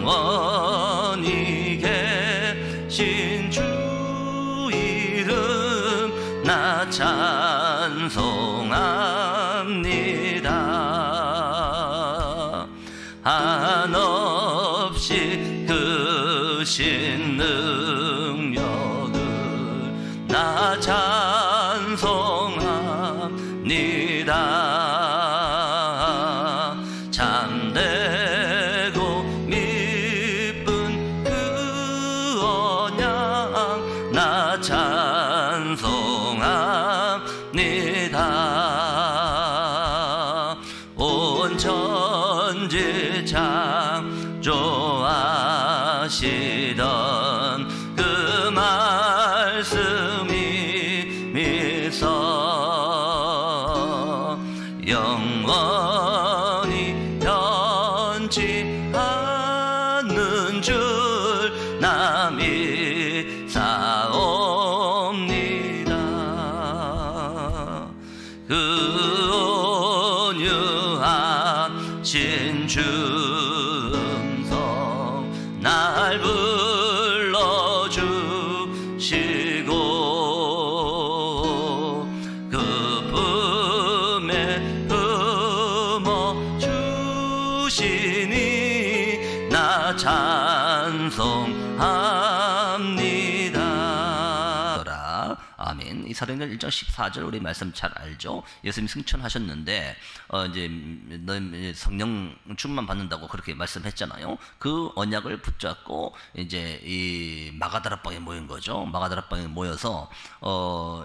영원히 계신 주 이름 나 찬송합니다. 한없이 크신 능력을 나 찬송합니다. 참되고 미쁜 그 언약 나 찬송합니다. 온 천지 창조하시던 그 말씀이 미서 영원히 변치 않는 줄 나 믿사옵니다. 그 온유하신 주 음성 날 불러주시고 그 품에 품어 주시니 나 찬송합니다. 아멘. 이 사도행전 1장 14절 우리 말씀 잘 알죠? 예수님이 승천하셨는데 이제 성령 충만 받는다고 그렇게 말씀했잖아요. 그 언약을 붙잡고 이제 이 마가다락방에 모인 거죠. 마가다락방에 모여서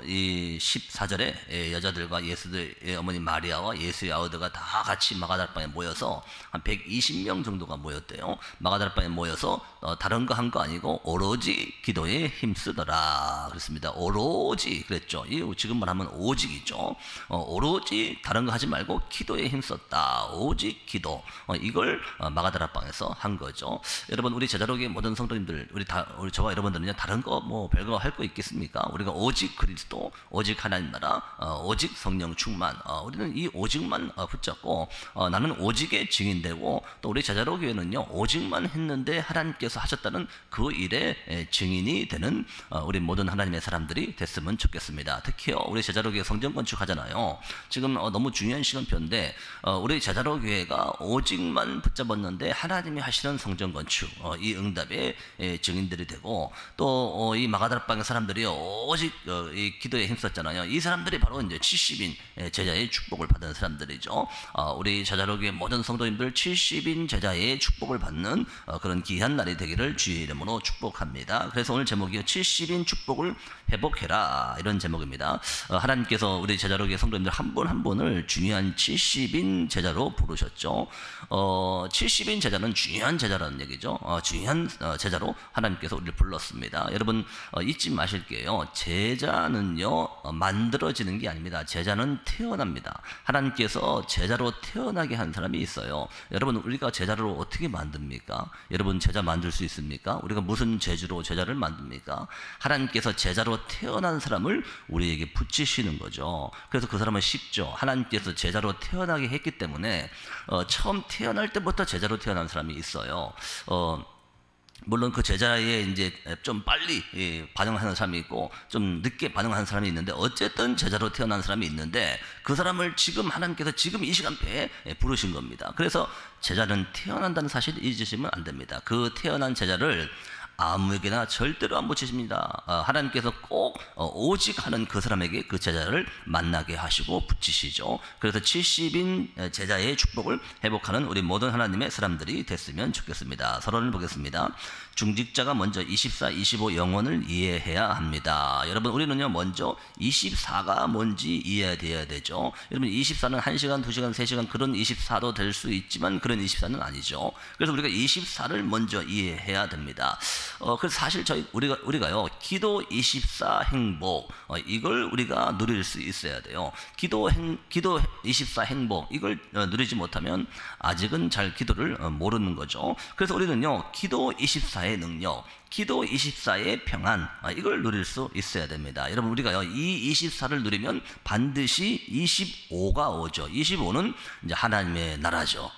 이 14절에 여자들과 예수의 어머니 마리아와 예수의 아우들과 다 같이 마가다락방에 모여서 한 120명 정도가 모였대요. 마가다락방에 모여서 다른 거 한 거 아니고 오로지 기도에 힘쓰더라 그랬습니다. 오로지 그랬죠. 지금 말하면 오직이죠. 오로지 다른 거 하지 말고 기도에 힘썼다. 오직 기도. 이걸 마가다락방에서 한 거죠. 여러분 우리 제자로교의 모든 성도님들 우리 저와 여러분들은요 다른 거 뭐 별거 할 거 있겠습니까? 우리가 오직 그리스도, 오직 하나님 나라, 오직 성령 충만. 우리는 이 오직만 붙잡고 나는 오직의 증인되고 또 우리 제자로교회는요 오직만 했는데 하나님께서 하셨다는 그 일의 증인이 되는 우리 모든 하나님의 사람들이 됐으면 좋겠습니다. 특히요 우리 제자로교회 성전 건축하잖아요. 지금 너무 중요한 시간표인데 우리 제자로교회가 오직만 붙잡았는데 하나님이 하시는 성전 건축 이 응답의 증인들이 되고 또 이 마가다락방의 사람들이 오직 이 기도에 힘썼잖아요. 이 사람들이 바로 이제 70인 제자의 축복을 받은 사람들이죠. 우리 제자로교회 모든 성도님들 70인 제자의 축복을 받는 그런 귀한 날이 되기를 주의 이름으로 축복합니다. 그래서 오늘 제목이요 70인 축복을 회복해라 이런 제목입니다. 하나님께서 우리 제자로교회 성도님들 한 분 한 분을 중요한 70인 제자로 부르셨죠. 70인 제자는 중요한 제자라는 얘기죠. 중요한 제자로 하나님께서 우리를 불렀습니다. 여러분 잊지 마실게요. 제자는요 만들어지는 게 아닙니다. 제자는 태어납니다. 하나님께서 제자로 태어나게 한 사람이 있어요. 여러분 우리가 제자를 어떻게 만듭니까? 여러분 제자 만들 수 있습니까? 우리가 무슨 재주로 제자를 만듭니까? 하나님께서 제자로 태어난 사람을 우리에게 붙이시는 거죠. 그래서 그 사람은 쉽죠. 하나님께서 제자로 태어나게 했기 때문에 처음 태어날 때부터 제자로 태어난 사람이 있어요. 물론 그 제자에 이제 좀 빨리 반응하는 사람이 있고 좀 늦게 반응하는 사람이 있는데 어쨌든 제자로 태어난 사람이 있는데 그 사람을 지금 하나님께서 지금 이 시간표에 부르신 겁니다. 그래서 제자는 태어난다는 사실을 잊으시면 안 됩니다. 그 태어난 제자를 아무에게나 절대로 안 붙이십니다. 하나님께서 꼭 오직 하는 그 사람에게 그 제자를 만나게 하시고 붙이시죠. 그래서 70인 제자의 축복을 회복하는 우리 모든 하나님의 사람들이 됐으면 좋겠습니다. 서론을 보겠습니다. 중직자가 먼저 24, 25 영혼을 이해해야 합니다. 여러분 우리는요 먼저 24가 뭔지 이해돼야 되죠. 여러분 24는 1시간, 2시간, 3시간 그런 24도 될 수 있지만 그런 24는 아니죠. 그래서 우리가 24를 먼저 이해해야 됩니다. 그래서 사실 우리가요 기도 24 행복 이걸 우리가 누릴 수 있어야 돼요. 기도 24 행복 이걸 누리지 못하면 아직은 잘 기도를 모르는 거죠. 그래서 우리는요 기도 24의 능력, 기도 24의 평안, 이걸 누릴 수 있어야 됩니다. 여러분, 우리가요, 이 24를 누리면 반드시 25가 오죠. 25는 이제 하나님의 나라죠.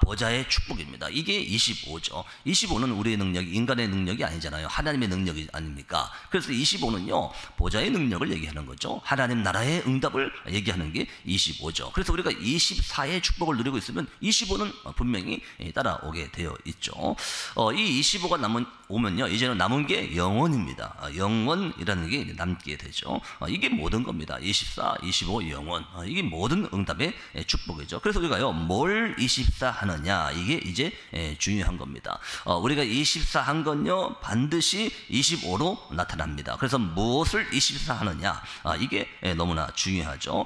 보좌의 축복입니다. 이게 25죠. 25는 우리의 능력이, 인간의 능력이 아니잖아요. 하나님의 능력이 아닙니까? 그래서 25는요, 보좌의 능력을 얘기하는 거죠. 하나님 나라의 응답을 얘기하는 게 25죠. 그래서 우리가 24의 축복을 누리고 있으면 25는 분명히 따라오게 되어 있죠. 이 25가 오면요, 이제는 남은 게 영원입니다. 영원이라는 게 남게 되죠. 이게 모든 겁니다. 24, 25, 영원. 이게 모든 응답의 축복이죠. 그래서 우리가요, 뭘 24 하느냐, 이게 이제 중요한 겁니다. 우리가 24 한 건요, 반드시 25로 나타납니다. 그래서 무엇을 24 하느냐, 이게 너무나 중요하죠.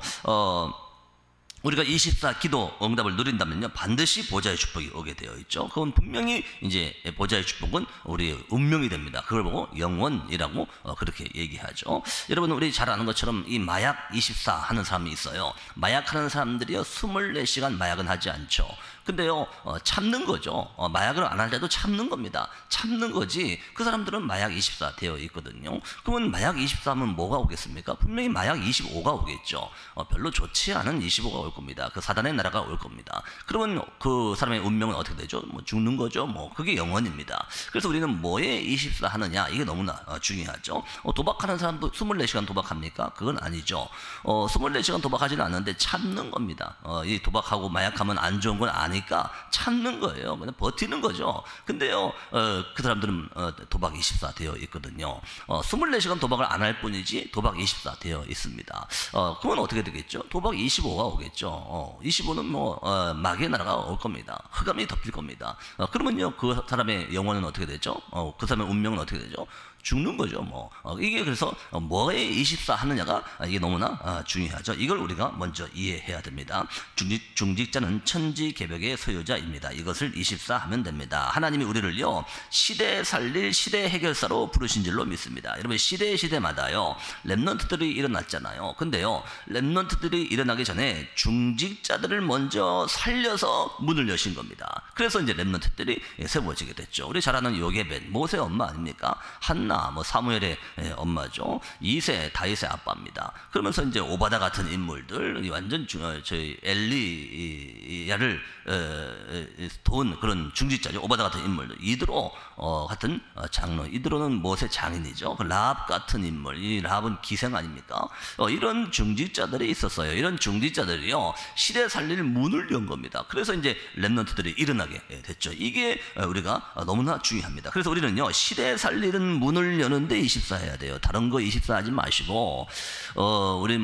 우리가 24 기도 응답을 누린다면요, 반드시 보좌의 축복이 오게 되어 있죠. 그건 분명히 이제 보좌의 축복은 우리의 운명이 됩니다. 그걸 보고 영원이라고 그렇게 얘기하죠. 여러분, 우리 잘 아는 것처럼 이 마약 24 하는 사람이 있어요. 마약하는 사람들이요, 24시간 마약은 하지 않죠. 근데요, 참는 거죠. 마약을 안 할 때도 참는 겁니다. 참는 거지. 그 사람들은 마약 24 되어 있거든요. 그러면 마약 24 하면 뭐가 오겠습니까? 분명히 마약 25가 오겠죠. 별로 좋지 않은 25가 올 겁니다. 그 사단의 나라가 올 겁니다. 그러면 그 사람의 운명은 어떻게 되죠? 죽는 거죠. 그게 영원입니다. 그래서 우리는 뭐에 24 하느냐, 이게 너무나 중요하죠. 도박하는 사람도 24시간 도박합니까? 그건 아니죠. 24시간 도박하지는 않는데 참는 겁니다. 이 도박하고 마약하면 안 좋은 건 아니니까 참는 거예요. 그냥 버티는 거죠. 근데요, 그 사람들은 도박 24 되어 있거든요. 24시간 도박을 안 할 뿐이지 도박 24 되어 있습니다. 그건 어떻게 되겠죠? 도박 25가 오겠죠. 25는 마귀의 나라가 올 겁니다. 흑암이 덮일 겁니다. 그러면요, 그 사람의 영혼은 어떻게 되죠? 그 사람의 운명은 어떻게 되죠? 죽는 거죠. 이게 그래서 뭐에 24 하느냐가 이게 너무나 중요하죠. 이걸 우리가 먼저 이해해야 됩니다. 중직자는 천지개벽의 소유자입니다. 이것을 24 하면 됩니다. 하나님이 우리를요, 시대 살릴 시대 해결사로 부르신 줄로 믿습니다. 여러분, 시대마다요, 렘넌트들이 일어났잖아요. 근데요, 렘넌트들이 일어나기 전에 중직자들을 먼저 살려서 문을 여신 겁니다. 그래서 이제 렘넌트들이 세워지게 됐죠. 우리 잘 아는 요게벳, 모세의 엄마 아닙니까? 한나, 사무엘의 엄마죠. 2세 다윗의 아빠입니다. 그러면서 이제 오바다 같은 인물들, 완전 저희 엘리야를 도운 그런 중직자죠. 오바다 같은 인물들, 이드로 같은 장로, 이드로는 모세 장인이죠. 그 라합 같은 인물, 이 라합은 기생 아닙니까? 이런 중직자들이 있었어요. 이런 중직자들이요, 시대 살릴 문을 연 겁니다. 그래서 이제 렘넌트들이 일어나게 됐죠. 이게 우리가 너무나 중요합니다. 그래서 우리는요, 시대 살리는 문을 여는데 24 해야 돼요. 다른 거 24 하지 마시고, 우리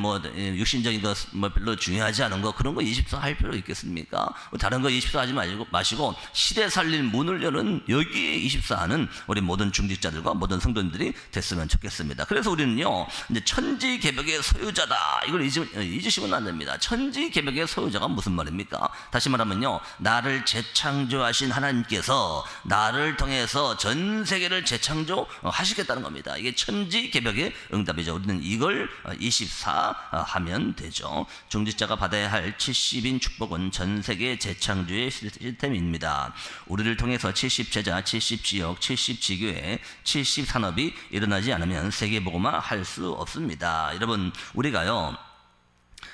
육신적인 거 별로 중요하지 않은 거, 그런 거 24 할 필요 있겠습니까? 다른 거 24 하지 마시고 시대 살릴 문을 여는 여기에 24 하는 우리 모든 중직자들과 모든 성도님들이 됐으면 좋겠습니다. 그래서 우리는요, 이제 천지개벽의 소유자다, 이걸 잊으시면 안 됩니다. 천지개벽의 소유자가 무슨 말입니까? 다시 말하면요, 나를 재창조하신 하나님께서 나를 통해서 전 세계를 재창조하시겠다는 겁니다. 이게 천지개벽의 응답이죠. 우리는 이걸 24 하면 되죠. 중직자가 받아야 할 70인 축복은 전 세계 재창조의 시스템입니다. 우리를 통해서 70제자, 70지역, 70지교회, 70산업이 일어나지 않으면 세계복음화 할 수 없습니다. 여러분, 우리가요,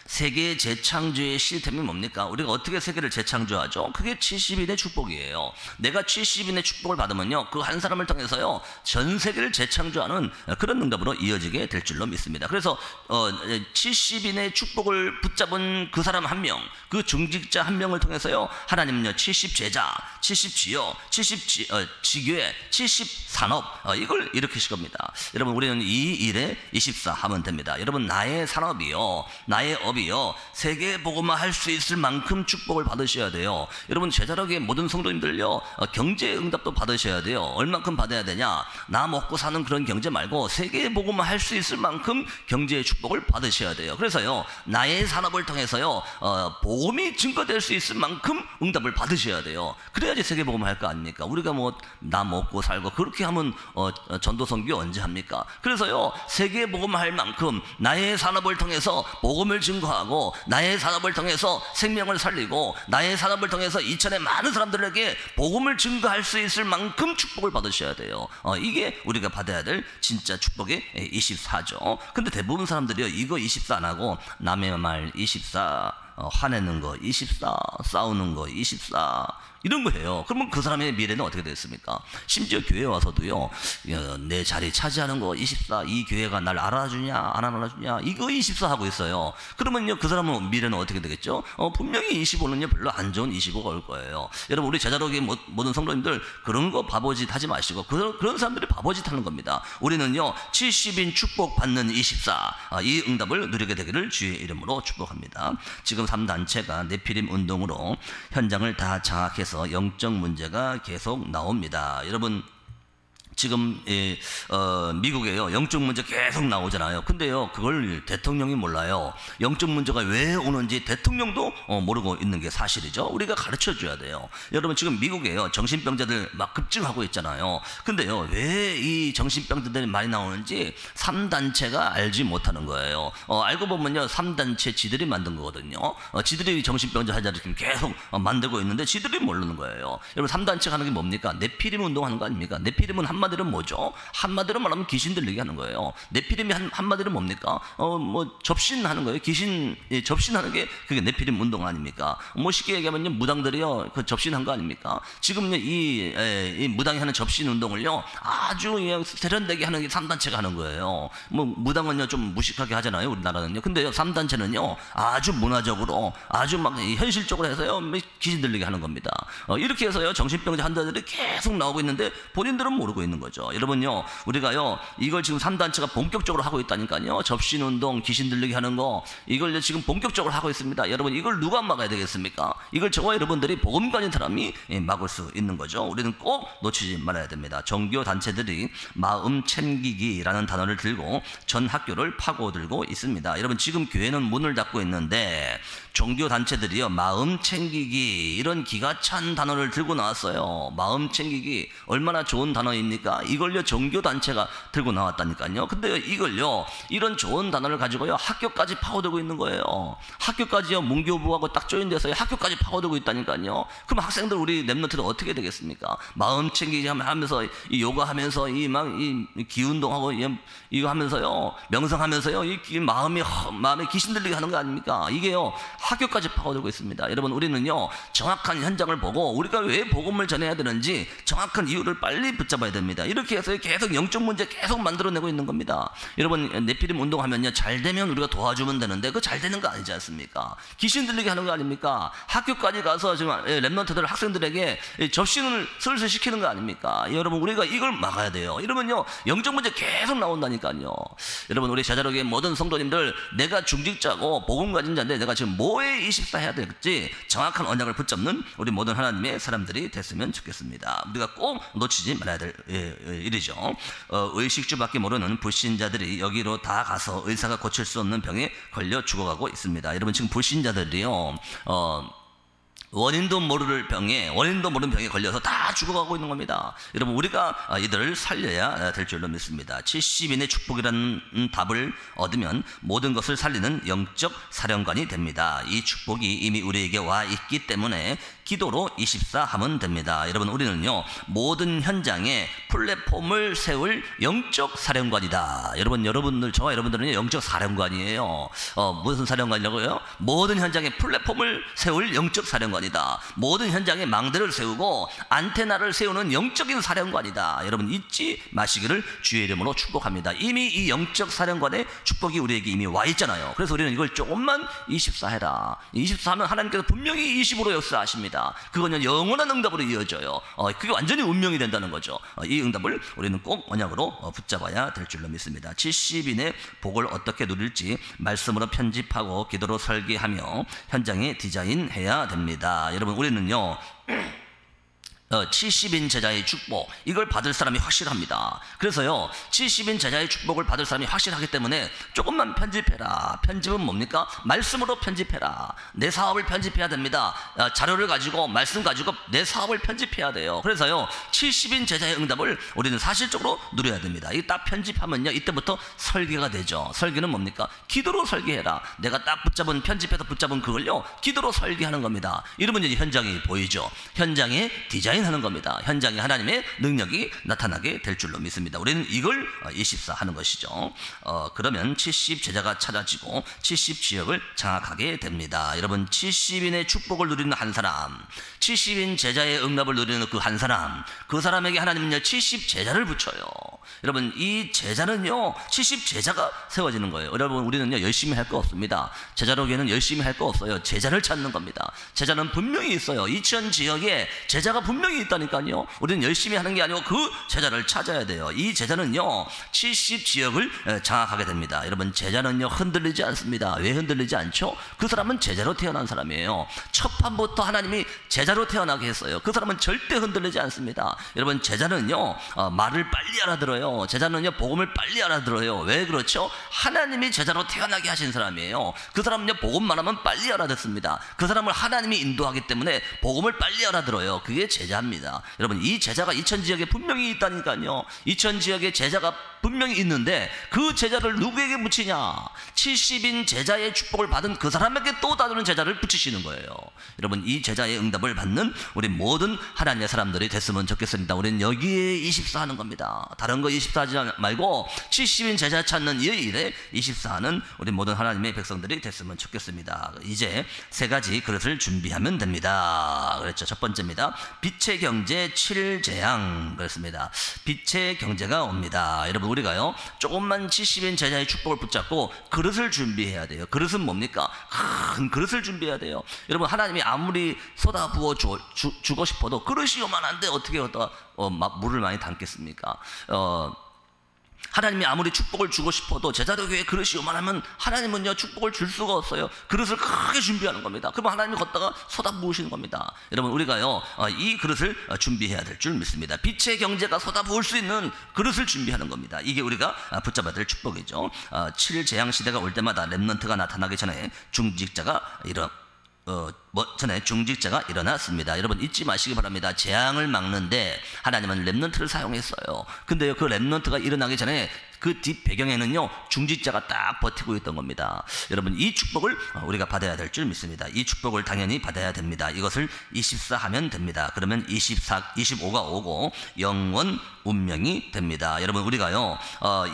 세계 재창조의 시스템이 뭡니까? 우리가 어떻게 세계를 재창조하죠? 그게 70인의 축복이에요. 내가 70인의 축복을 받으면요, 그 한 사람을 통해서요, 전 세계를 재창조하는 그런 응답으로 이어지게 될 줄로 믿습니다. 그래서 70인의 축복을 붙잡은 그 사람 한 명, 그 중직자 한 명을 통해서요, 하나님은요, 70제자, 70지역, 70지교회, 70산업, 이걸 일으키실 겁니다. 여러분, 우리는 이 일에 24 하면 됩니다. 여러분, 나의 산업이요, 나의 업이요, 세계 복음화 할 수 있을 만큼 축복을 받으셔야 돼요. 여러분, 제자락의 모든 성도님들요, 경제 응답도 받으셔야 돼요. 얼만큼 받아야 되냐? 나 먹고 사는 그런 경제 말고 세계 복음화 할 수 있을 만큼 경제의 축복을 받으셔야 돼요. 그래서요, 나의 산업을 통해서요, 복음이 증거될 수 있을 만큼 응답을 받으셔야 돼요. 그래야지 세계 복음화 할 거 아닙니까? 우리가 나 먹고 살고 그렇게 하면 전도 선교 언제 합니까? 그래서요, 세계 복음화 할 만큼 나의 산업을 통해서 복음을 증거할 증거하고 나의 산업을 통해서 생명을 살리고 나의 산업을 통해서 이천의 많은 사람들에게 복음을 증거할 수 있을 만큼 축복을 받으셔야 돼요. 이게 우리가 받아야 될 진짜 축복의 24죠. 근데 대부분 사람들이요, 이거 24 안 하고 남의 말 24, 화내는 거 24, 싸우는 거 24, 이런 거 해요. 그러면 그 사람의 미래는 어떻게 되겠습니까? 심지어 교회에 와서도요, 내 자리 차지하는 거 24, 이 교회가 날 알아주냐 안 알아주냐 이거 24 하고 있어요. 그러면요, 그 사람은 미래는 어떻게 되겠죠? 분명히 25는요 별로 안 좋은 25가 올 거예요. 여러분, 우리 제자로의 모든 성도님들 그런 거 바보짓 하지 마시고, 그런 사람들이 바보짓 하는 겁니다. 우리는요 70인 축복 받는 24, 이 응답을 누리게 되기를 주의 이름으로 축복합니다. 지금 3단체가 네피림 운동으로 현장을 다 장악해서 영적 문제가 계속 나옵니다. 여러분, 지금 미국에요 영적 문제 계속 나오잖아요. 근데요 그걸 대통령이 몰라요. 영적 문제가 왜 오는지 대통령도 모르고 있는 게 사실이죠. 우리가 가르쳐 줘야 돼요. 여러분, 지금 미국에요 정신병자들 막 급증하고 있잖아요. 근데요 왜 이 정신병자들이 많이 나오는지 3단체가 알지 못하는 거예요. 알고 보면요 3단체 지들이 만든 거거든요. 지들이 정신병자 환자를 계속 만들고 있는데 지들이 모르는 거예요. 여러분, 3단체가 하는 게 뭡니까? 네피림 운동하는 거 아닙니까? 네피림은 한마디로 뭐죠? 한마디로 말하면 귀신 들리게 하는 거예요. 네피림이 한마디로 뭡니까? 접신하는 거예요. 귀신 접신하는 게 그게 네피림 운동 아닙니까? 쉽게 얘기하면요 무당들이요 그 접신한 거 아닙니까? 지금요 이 무당이 하는 접신 운동을요 아주 그냥 세련되게 하는 게 3단체가 하는 거예요. 무당은요 좀 무식하게 하잖아요, 우리나라는요. 근데요 3단체는요 아주 문화적으로 아주 막 현실적으로 해서요 귀신 들리게 하는 겁니다. 이렇게 해서요 정신병자 환자들이 계속 나오고 있는데 본인들은 모르고 있는 거죠. 여러분요, 우리가요 이걸 지금 3단체가 본격적으로 하고 있다니까요. 접신운동, 귀신 들리게 하는 거, 이걸 지금 본격적으로 하고 있습니다. 여러분, 이걸 누가 막아야 되겠습니까? 이걸 저와 여러분들이 복음 가진 사람이 막을 수 있는 거죠. 우리는 꼭 놓치지 말아야 됩니다. 종교 단체들이 마음 챙기기라는 단어를 들고 전 학교를 파고들고 있습니다. 여러분, 지금 교회는 문을 닫고 있는데 종교 단체들이요 마음 챙기기 이런 기가 찬 단어를 들고 나왔어요. 마음 챙기기 얼마나 좋은 단어입니까? 이걸요 종교 단체가 들고 나왔다니까요. 근데요 이걸요 이런 좋은 단어를 가지고요 학교까지 파고들고 있는 거예요. 학교까지요 문교부하고 딱 조인돼서 학교까지 파고들고 있다니까요. 그럼 학생들, 우리 랩런트들 어떻게 되겠습니까? 마음 챙기기 하면서 이 요가하면서 이 기운동하고 이거 하면서요 명상하면서요 이 마음에 귀신 들리게 하는 거 아닙니까? 이게요 학교까지 파고들고 있습니다. 여러분, 우리는요 정확한 현장을 보고 우리가 왜 복음을 전해야 되는지 정확한 이유를 빨리 붙잡아야 됩니다. 이렇게 해서 계속 영적 문제 계속 만들어내고 있는 겁니다. 여러분, 네피림 운동하면요 잘 되면 우리가 도와주면 되는데 그 잘 되는 거 아니지 않습니까? 귀신 들리게 하는 거 아닙니까? 학교까지 가서 지금 랩런트들 학생들에게 접신을 슬슬 시키는 거 아닙니까? 여러분, 우리가 이걸 막아야 돼요. 이러면요 영적 문제 계속 나온다니까요. 여러분, 우리 제자로교의 모든 성도님들, 내가 중직자고 복음 가진 자인데 내가 지금 뭐에 24 해야 될지 정확한 언약을 붙잡는 우리 모든 하나님의 사람들이 됐으면 좋겠습니다. 우리가 꼭 놓치지 말아야 될 일이죠. 의식주밖에 모르는 불신자들이 여기로 다 가서 의사가 고칠 수 없는 병에 걸려 죽어가고 있습니다. 여러분, 지금 불신자들이요 원인도 모르는 병에 걸려서 다 죽어가고 있는 겁니다. 여러분, 우리가 이들을 살려야 될 줄로 믿습니다. 70인의 축복이라는 답을 얻으면 모든 것을 살리는 영적 사령관이 됩니다. 이 축복이 이미 우리에게 와 있기 때문에 기도로 24 하면 됩니다. 여러분, 우리는요 모든 현장에 플랫폼을 세울 영적 사령관이다. 여러분들, 저와 여러분들은 영적 사령관이에요. 무슨 사령관이라고요? 모든 현장에 플랫폼을 세울 영적 사령관이다. 모든 현장에 망대를 세우고 안테나를 세우는 영적인 사령관이다. 여러분, 잊지 마시기를 주의 이름으로 축복합니다. 이미 이 영적 사령관의 축복이 우리에게 이미 와 있잖아요. 그래서 우리는 이걸 조금만 24 해라. 24 하면 하나님께서 분명히 20으로 역사하십니다. 그거는 영원한 응답으로 이어져요. 그게 완전히 운명이 된다는 거죠. 이 응답을 우리는 꼭 언약으로 붙잡아야 될 줄로 믿습니다. 70인의 복을 어떻게 누릴지 말씀으로 편집하고 기도로 설계하며 현장에 디자인해야 됩니다. 여러분, 우리는요 70인 제자의 축복, 이걸 받을 사람이 확실합니다. 그래서요, 70인 제자의 축복을 받을 사람이 확실하기 때문에 조금만 편집해라. 편집은 뭡니까? 말씀으로 편집해라. 내 사업을 편집해야 됩니다. 자료를 가지고, 말씀 가지고 내 사업을 편집해야 돼요. 그래서요, 70인 제자의 응답을 우리는 사실적으로 누려야 됩니다. 이 딱 편집하면요, 이때부터 설계가 되죠. 설계는 뭡니까? 기도로 설계해라. 내가 딱 편집해서 붙잡은 그걸요, 기도로 설계하는 겁니다. 이러면 이제 현장이 보이죠. 현장에 디자인 하는 겁니다. 현장에 하나님의 능력이 나타나게 될 줄로 믿습니다. 우리는 이걸 24 하는 것이죠. 그러면 70 제자가 찾아지고 70 지역을 장악하게 됩니다. 여러분, 70인의 축복을 누리는 한 사람, 70인 제자의 응답을 누리는 그 한 사람, 그 사람에게 하나님은요 70 제자를 붙여요. 여러분, 이 제자는요 70 제자가 세워지는 거예요. 여러분, 우리는요 열심히 할 거 없습니다. 제자로기에는 열심히 할 거 없어요. 제자를 찾는 겁니다. 제자는 분명히 있어요. 이천 지역에 제자가 분명히 있다니까요. 우리는 열심히 하는 게 아니고 그 제자를 찾아야 돼요. 이 제자는요 70 지역을 장악하게 됩니다. 여러분, 제자는요 흔들리지 않습니다. 왜 흔들리지 않죠? 그 사람은 제자로 태어난 사람이에요. 첫 판부터 하나님이 제자로 태어나게 했어요. 그 사람은 절대 흔들리지 않습니다. 여러분, 제자는요 말을 빨리 알아들어요. 제자는요 복음을 빨리 알아들어요. 왜 그렇죠? 하나님이 제자로 태어나게 하신 사람이에요. 그 사람은요 복음만 하면 빨리 알아듣습니다. 그 사람을 하나님이 인도하기 때문에 복음을 빨리 알아들어요. 그게 제자입니다. 여러분, 이 제자가 이천 지역에 분명히 있다니까요. 이천 지역에 제자가 분명히 있는데 그 제자를 누구에게 붙이냐? 70인 제자의 축복을 받은 그 사람에게 또 다른 제자를 붙이시는 거예요. 여러분, 이 제자의 응답을 받는 우리 모든 하나님의 사람들이 됐으면 좋겠습니다. 우리는 여기에 24 하는 겁니다. 다른 거 24 하지 말고 70인 제자 찾는 이 일에 24 하는 우리 모든 하나님의 백성들이 됐으면 좋겠습니다. 이제 세 가지 그릇을 준비하면 됩니다. 그랬죠. 첫 번째입니다. 빛의 경제 7재앙. 그렇습니다. 빛의 경제가 옵니다. 여러분, 우리가요 조금만 70인 제자의 축복을 붙잡고 그릇을 준비해야 돼요. 그릇은 뭡니까? 큰 그릇을 준비해야 돼요. 여러분, 하나님이 아무리 쏟아부어 주고 싶어도 그릇이 요만한데 어떻게 물을 많이 담겠습니까? 하나님이 아무리 축복을 주고 싶어도 제자도 교회 그릇이 요만하면 하나님은요 축복을 줄 수가 없어요. 그릇을 크게 준비하는 겁니다. 그러면 하나님이 걷다가 쏟아부으시는 겁니다. 여러분, 우리가요 이 그릇을 준비해야 될 줄 믿습니다. 빛의 경제가 쏟아부을 수 있는 그릇을 준비하는 겁니다. 이게 우리가 붙잡아야 될 축복이죠. 7재앙 시대가 올 때마다 렘넌트가 나타나기 전에 중직자가 전에 중직자가 일어났습니다. 여러분, 잊지 마시기 바랍니다. 재앙을 막는데 하나님은 렘넌트를 사용했어요. 근데요, 그 렘넌트가 일어나기 전에 그 뒷 배경에는요 중직자가 딱 버티고 있던 겁니다. 여러분, 이 축복을 우리가 받아야 될 줄 믿습니다. 이 축복을 당연히 받아야 됩니다. 이것을 24 하면 됩니다. 그러면 25가 오고 영원 운명이 됩니다. 여러분, 우리가요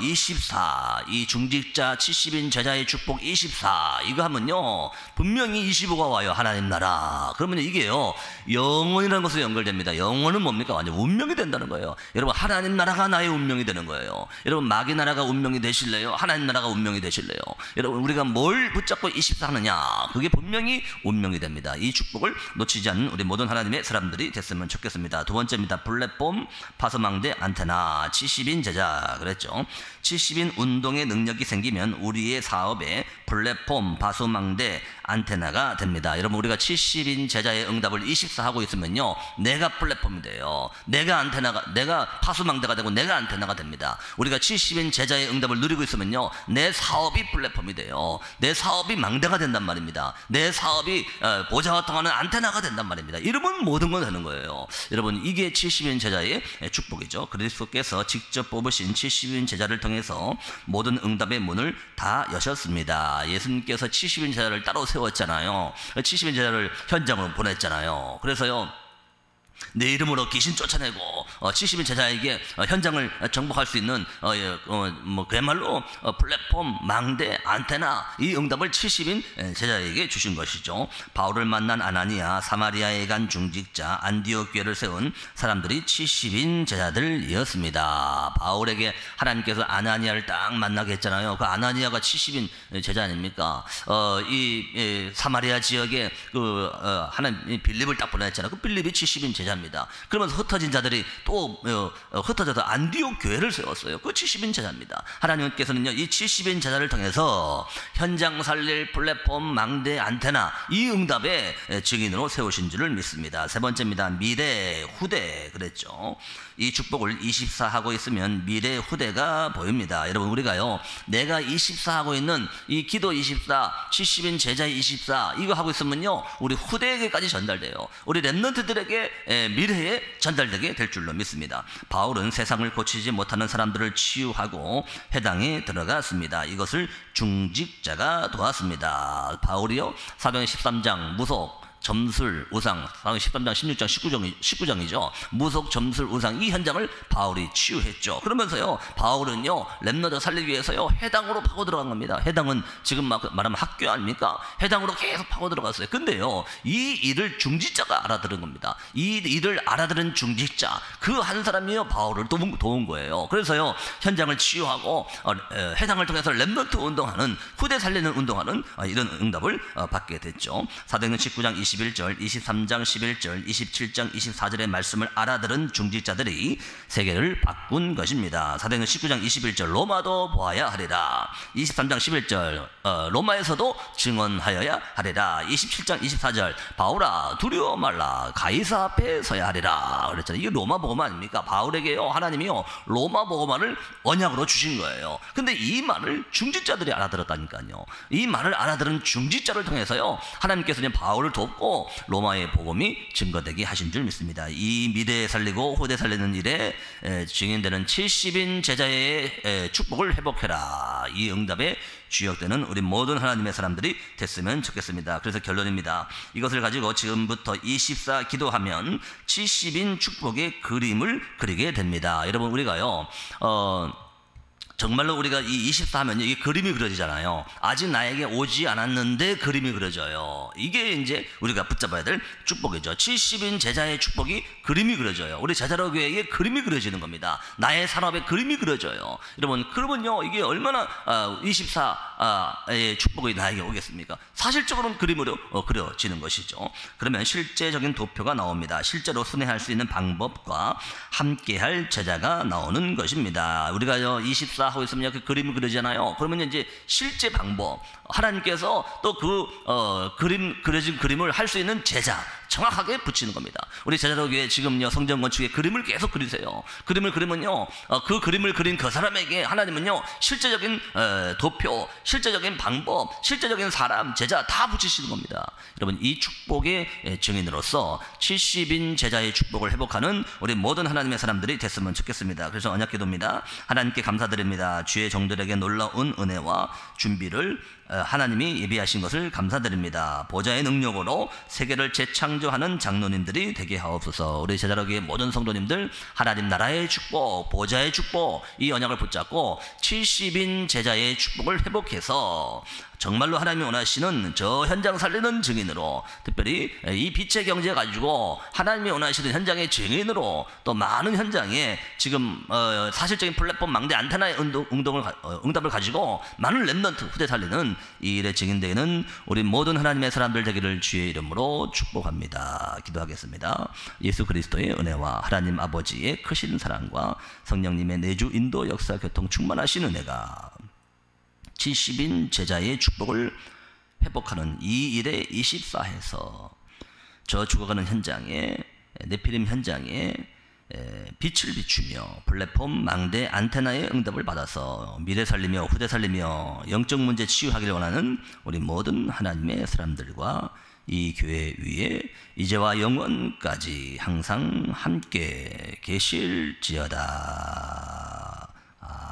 24, 이 중직자 70인 제자의 축복 24 이거 하면요 분명히 25가 와요. 하나님 나라. 그러면 이게요 영원이라는 것으로 연결됩니다. 영원은 뭡니까? 완전 운명이 된다는 거예요. 여러분, 하나님 나라가 나의 운명이 되는 거예요. 여러분, 마귀 나라가 운명이 되실래요? 하나님 나라가 운명이 되실래요? 여러분, 우리가 뭘 붙잡고 24 하느냐? 그게 분명히 운명이 됩니다. 이 축복을 놓치지 않는 우리 모든 하나님의 사람들이 됐으면 좋겠습니다. 두 번째입니다. 플랫폼, 파서망대, 안테나. 70인 제자 그랬죠. 70인 운동의 능력이 생기면 우리의 사업에 플랫폼, 파수망대, 안테나가 됩니다. 여러분, 우리가 70인 제자의 응답을 24 하고 있으면요 내가 플랫폼이 돼요. 내가 파수망대가 되고 내가 안테나가 됩니다. 우리가 70인 제자의 응답을 누리고 있으면요 내 사업이 플랫폼이 돼요. 내 사업이 망대가 된단 말입니다. 내 사업이 보좌와 통하는 안테나가 된단 말입니다. 이러면 모든 건 되는 거예요. 여러분, 이게 70인 제자의 축복이죠. 그리스도께서 직접 뽑으신 70인 제자를 통해서 모든 응답의 문을 다 여셨습니다. 예수님께서 70인 제자를 따로 세웠잖아요. 70인 제자를 현장으로 보냈잖아요. 그래서요 내 이름으로 귀신 쫓아내고 70인 제자에게 현장을 정복할 수 있는 그야말로 플랫폼, 망대, 안테나 이 응답을 70인 제자에게 주신 것이죠. 바울을 만난 아나니아, 사마리아에 간 중직자, 안디옥 교회를 세운 사람들이 70인 제자들이었습니다. 바울에게 하나님께서 아나니아를 딱 만나게 했잖아요. 그 아나니아가 70인 제자 아닙니까? 이 사마리아 지역에 하나님 빌립을 딱 보냈잖아요. 그 빌립이 70인 제자입니다. 그러면서 흩어진 자들이 또 흩어져서 안디옥 교회를 세웠어요. 그 70인 제자입니다. 하나님께서는요, 이 70인 제자를 통해서 현장 살릴 플랫폼, 망대, 안테나, 이 응답의 증인으로 세우신 줄을 믿습니다. 세 번째입니다. 미래, 후대 그랬죠. 이 축복을 24하고 있으면 미래 후대가 보입니다. 여러분, 우리가요, 내가 24하고 있는 이 기도 24, 70인 제자 24 이거 하고 있으면요, 우리 후대에게까지 전달돼요. 우리 렘넌트들에게 미래에 전달되게 될 줄로 믿습니다. 바울은 세상을 고치지 못하는 사람들을 치유하고 회당에 들어갔습니다. 이것을 중직자가 도왔습니다. 바울이요, 사도행 13장 무속, 점술, 우상, 13장, 16장, 19장이죠. 무속, 점술, 우상, 이 현장을 바울이 치유했죠. 그러면서요, 바울은요, 렘너드 살리기 위해서요, 해당으로 파고 들어간 겁니다. 해당은 지금 말하면 학교 아닙니까? 해당으로 계속 파고 들어갔어요. 근데요, 이 일을 중직자가 알아들은 겁니다. 이 일을 알아들은 중직자, 그 한 사람이요, 바울을 도운 거예요. 그래서요, 현장을 치유하고 해당을 통해서 렘너드 운동하는, 후대 살리는 운동하는 이런 응답을 받게 됐죠. 사도행전 19장 21절, 23장 11절, 27장 24절의 말씀을 알아들은 중직자들이 세계를 바꾼 것입니다. 사도행전 19장 21절, 로마도 보아야 하리라. 23장 11절, 로마에서도 증언하여야 하리라. 27장 24절, 바울아 두려워 말라, 가이사 앞에 서야 하리라. 그랬잖아요. 이게 로마 복음 아닙니까? 바울에게요, 하나님이요, 로마 복음을 언약으로 주신 거예요. 근데 이 말을 중직자들이 알아들었다니까요. 이 말을 알아들은 중직자를 통해서요, 하나님께서는 바울을 돕고 로마의 복음이 증거되게 하신 줄 믿습니다. 이 미래에 살리고 후대 살리는 일에 증인되는 70인 제자의 축복을 회복해라. 이 응답에 주역되는 우리 모든 하나님의 사람들이 됐으면 좋겠습니다. 그래서 결론입니다. 이것을 가지고 지금부터 24 기도하면 70인 축복의 그림을 그리게 됩니다. 여러분, 우리가요, 정말로 우리가 이 24 하면 이 그림이 그려지잖아요. 아직 나에게 오지 않았는데 그림이 그려져요. 이게 이제 우리가 붙잡아야 될 축복이죠. 70인 제자의 축복이 그림이 그려져요. 우리 제자로 교회에 그림이 그려지는 겁니다. 나의 산업에 그림이 그려져요. 여러분, 그러면요, 이게 얼마나 24의 축복이 나에게 오겠습니까? 사실적으로는 그림으로 그려지는 것이죠. 그러면 실제적인 도표가 나옵니다. 실제로 순회할 수 있는 방법과 함께할 제자가 나오는 것입니다. 우리가요, 24 하고 있으면 그 그림을 그리잖아요. 그러면 이제 실제 방법, 하나님께서 또 그려진 그림을 할 수 있는 제자 정확하게 붙이는 겁니다. 우리 제자로 교회 지금요, 성전 건축에 그림을 계속 그리세요. 그림을 그리면요, 그 그림을 그린 그 사람에게 하나님은요, 실제적인 도표, 실제적인 방법, 실제적인 사람, 제자 다 붙이시는 겁니다. 여러분, 이 축복의 증인으로서 70인 제자의 축복을 회복하는 우리 모든 하나님의 사람들이 됐으면 좋겠습니다. 그래서 언약기도입니다. 하나님께 감사드립니다. 주의 종들에게 놀라운 은혜와 준비를 하나님이 예비하신 것을 감사드립니다. 보좌의 능력으로 세계를 재창조하는 장로님들이 되게 하옵소서. 우리 제자로교회 모든 성도님들, 하나님 나라의 축복, 보좌의 축복, 이 언약을 붙잡고 70인 제자의 축복을 회복해서 정말로 하나님이 원하시는 저 현장 살리는 증인으로, 특별히 이 빛의 경제 가지고 하나님이 원하시는 현장의 증인으로, 또 많은 현장에 지금 사실적인 플랫폼, 망대, 안테나의 응답을 가지고 많은 렘넌트 후대 살리는 이 일의 증인되는 우리 모든 하나님의 사람들 되기를 주의 이름으로 축복합니다. 기도하겠습니다. 예수 그리스도의 은혜와 하나님 아버지의 크신 사랑과 성령님의 내주 인도 역사 교통 충만하신 은혜가 70인 제자의 축복을 회복하는 이 일에 24해서 저 죽어가는 현장에, 네피림 현장에 빛을 비추며 플랫폼, 망대, 안테나의 응답을 받아서 미래 살리며 후대 살리며 영적 문제 치유하기를 원하는 우리 모든 하나님의 사람들과 이 교회 위에 이제와 영원까지 항상 함께 계실지어다.